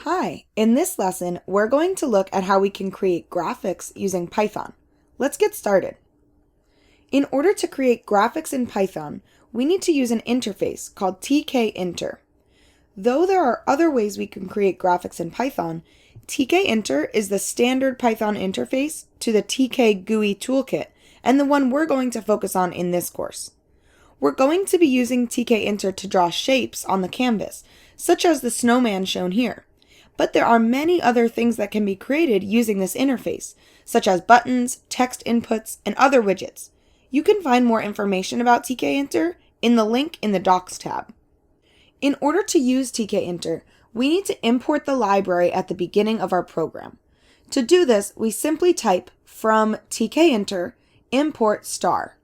Hi, in this lesson, we're going to look at how we can create graphics using Python. Let's get started. In order to create graphics in Python, we need to use an interface called TKInter. Though there are other ways we can create graphics in Python, TKInter is the standard Python interface to the TK toolkit and the one we're going to focus on in this course. We're going to be using TKInter to draw shapes on the canvas, such as the snowman shown here. But there are many other things that can be created using this interface, such as buttons, text inputs, and other widgets. You can find more information about TKInter in the link in the Docs tab. In order to use TKInter, we need to import the library at the beginning of our program. To do this, we simply type from TKInter import star.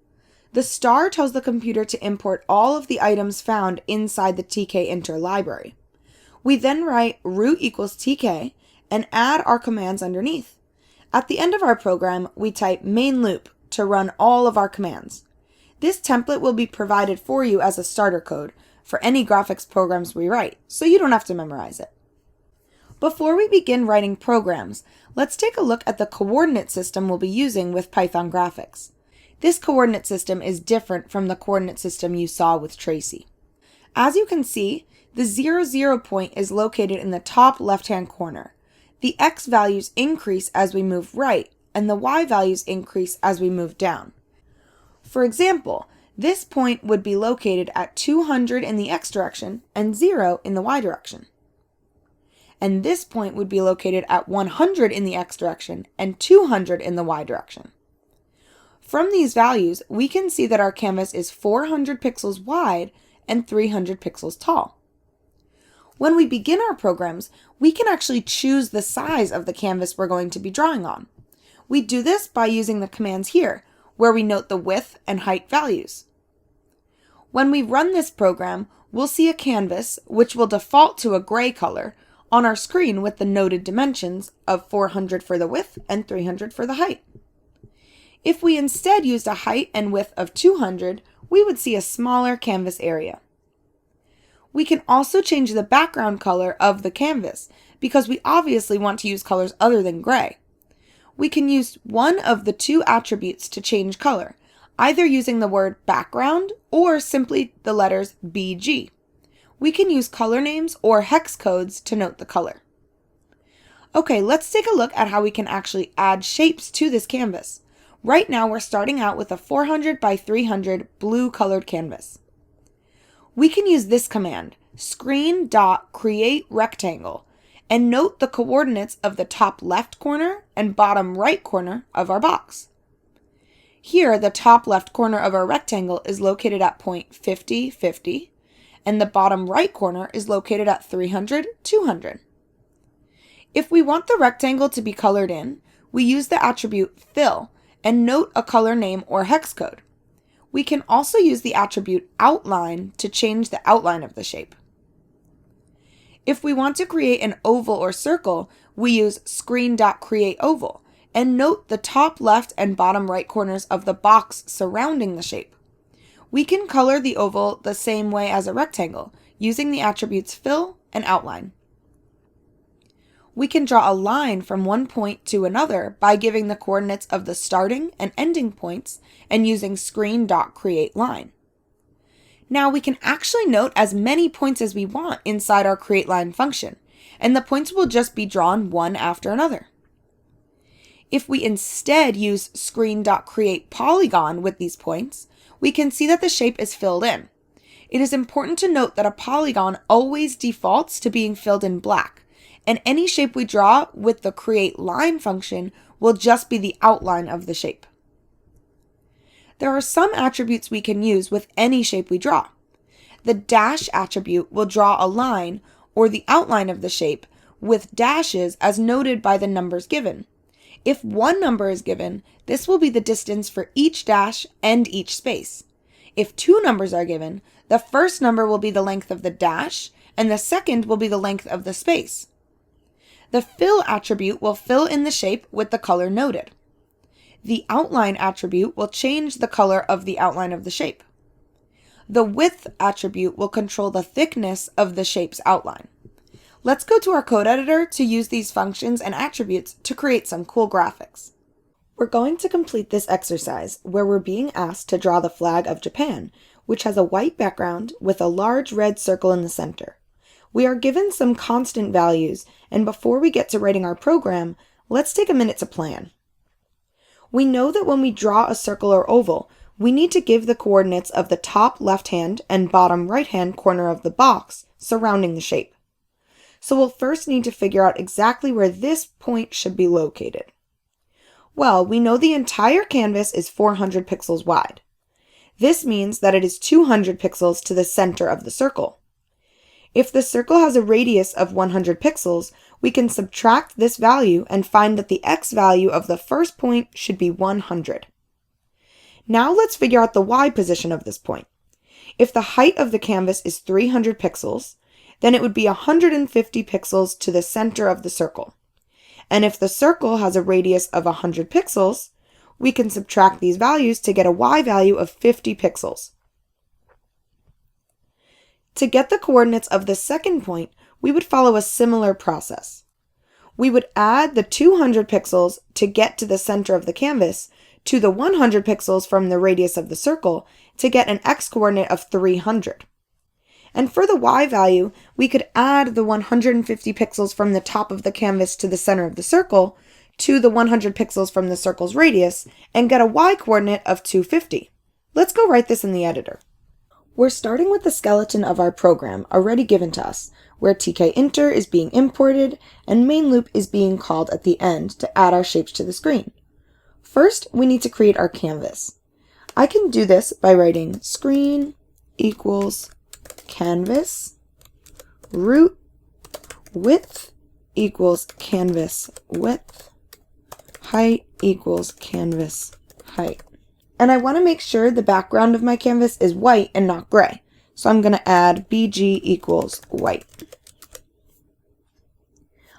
The star tells the computer to import all of the items found inside the TKInter library. We then write root equals tk and add our commands underneath. At the end of our program, we type main loop to run all of our commands. This template will be provided for you as a starter code for any graphics programs we write, so you don't have to memorize it. Before we begin writing programs, let's take a look at the coordinate system we'll be using with Python graphics. This coordinate system is different from the coordinate system you saw with Tracy. As you can see, the 0, 0 point is located in the top left-hand corner. The x values increase as we move right, and the y values increase as we move down. For example, this point would be located at 200 in the x direction and 0 in the y direction. And this point would be located at 100 in the x direction and 200 in the y direction. From these values, we can see that our canvas is 400 pixels wide and 300 pixels tall. When we begin our programs, we can actually choose the size of the canvas we're going to be drawing on. We do this by using the commands here, where we note the width and height values. When we run this program, we'll see a canvas, which will default to a gray color, on our screen with the noted dimensions of 400 for the width and 300 for the height. If we instead used a height and width of 200, we would see a smaller canvas area. We can also change the background color of the canvas because we obviously want to use colors other than gray. We can use one of the two attributes to change color, either using the word background or simply the letters BG. We can use color names or hex codes to note the color. Okay, let's take a look at how we can actually add shapes to this canvas. Right now we're starting out with a 400 by 300 blue colored canvas. We can use this command, screen.createRectangle, and note the coordinates of the top left corner and bottom right corner of our box. Here, the top left corner of our rectangle is located at point 50, 50, and the bottom right corner is located at 300, 200. If we want the rectangle to be colored in, we use the attribute fill and note a color name or hex code. We can also use the attribute outline to change the outline of the shape. If we want to create an oval or circle, we use screen.createOval and note the top left and bottom right corners of the box surrounding the shape. We can color the oval the same way as a rectangle, using the attributes fill and outline. We can draw a line from one point to another by giving the coordinates of the starting and ending points and using screen.createLine. Now we can actually note as many points as we want inside our createLine function, and the points will just be drawn one after another. If we instead use screen.createPolygon with these points, we can see that the shape is filled in. It is important to note that a polygon always defaults to being filled in black, and any shape we draw with the createLine function will just be the outline of the shape. There are some attributes we can use with any shape we draw. The dash attribute will draw a line or the outline of the shape with dashes as noted by the numbers given. If one number is given, this will be the distance for each dash and each space. If two numbers are given, the first number will be the length of the dash and the second will be the length of the space. The fill attribute will fill in the shape with the color noted. The outline attribute will change the color of the outline of the shape. The width attribute will control the thickness of the shape's outline. Let's go to our code editor to use these functions and attributes to create some cool graphics. We're going to complete this exercise where we're being asked to draw the flag of Japan, which has a white background with a large red circle in the center. We are given some constant values, and before we get to writing our program, let's take a minute to plan. We know that when we draw a circle or oval, we need to give the coordinates of the top left-hand and bottom right-hand corner of the box surrounding the shape. So we'll first need to figure out exactly where this point should be located. Well, we know the entire canvas is 400 pixels wide. This means that it is 200 pixels to the center of the circle. If the circle has a radius of 100 pixels, we can subtract this value and find that the x value of the first point should be 100. Now let's figure out the y position of this point. If the height of the canvas is 300 pixels, then it would be 150 pixels to the center of the circle. And if the circle has a radius of 100 pixels, we can subtract these values to get a y value of 50 pixels. To get the coordinates of the second point, we would follow a similar process. We would add the 200 pixels to get to the center of the canvas to the 100 pixels from the radius of the circle to get an x-coordinate of 300. And for the y value, we could add the 150 pixels from the top of the canvas to the center of the circle to the 100 pixels from the circle's radius and get a y-coordinate of 250. Let's go write this in the editor. We're starting with the skeleton of our program already given to us, where TKInter is being imported and main loop is being called at the end to add our shapes to the screen. First, we need to create our canvas. I can do this by writing screen equals canvas root width equals canvas width height equals canvas height. And I want to make sure the background of my canvas is white and not gray. So I'm going to add BG equals white.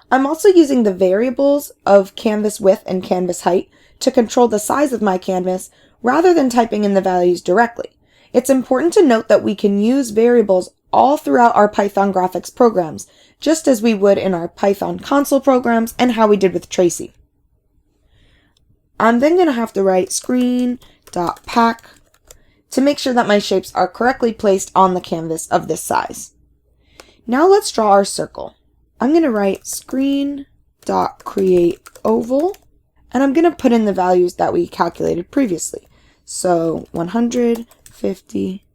I'm also using the variables of canvas width and canvas height to control the size of my canvas rather than typing in the values directly. It's important to note that we can use variables all throughout our Python graphics programs, just as we would in our Python console programs and how we did with Tracy. I'm then going to have to write screen.pack to make sure that my shapes are correctly placed on the canvas of this size. Now let's draw our circle. I'm going to write screen.createOval, and I'm going to put in the values that we calculated previously. So 100, 50,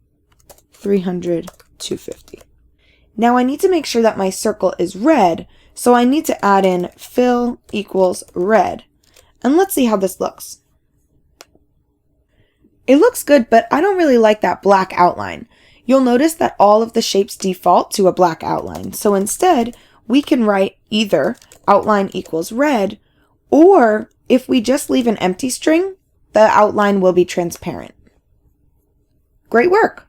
300, 250. Now I need to make sure that my circle is red, so I need to add in fill equals red. And let's see how this looks. It looks good, but I don't really like that black outline. You'll notice that all of the shapes default to a black outline. So instead, we can write either outline equals red, or if we just leave an empty string, the outline will be transparent. Great work!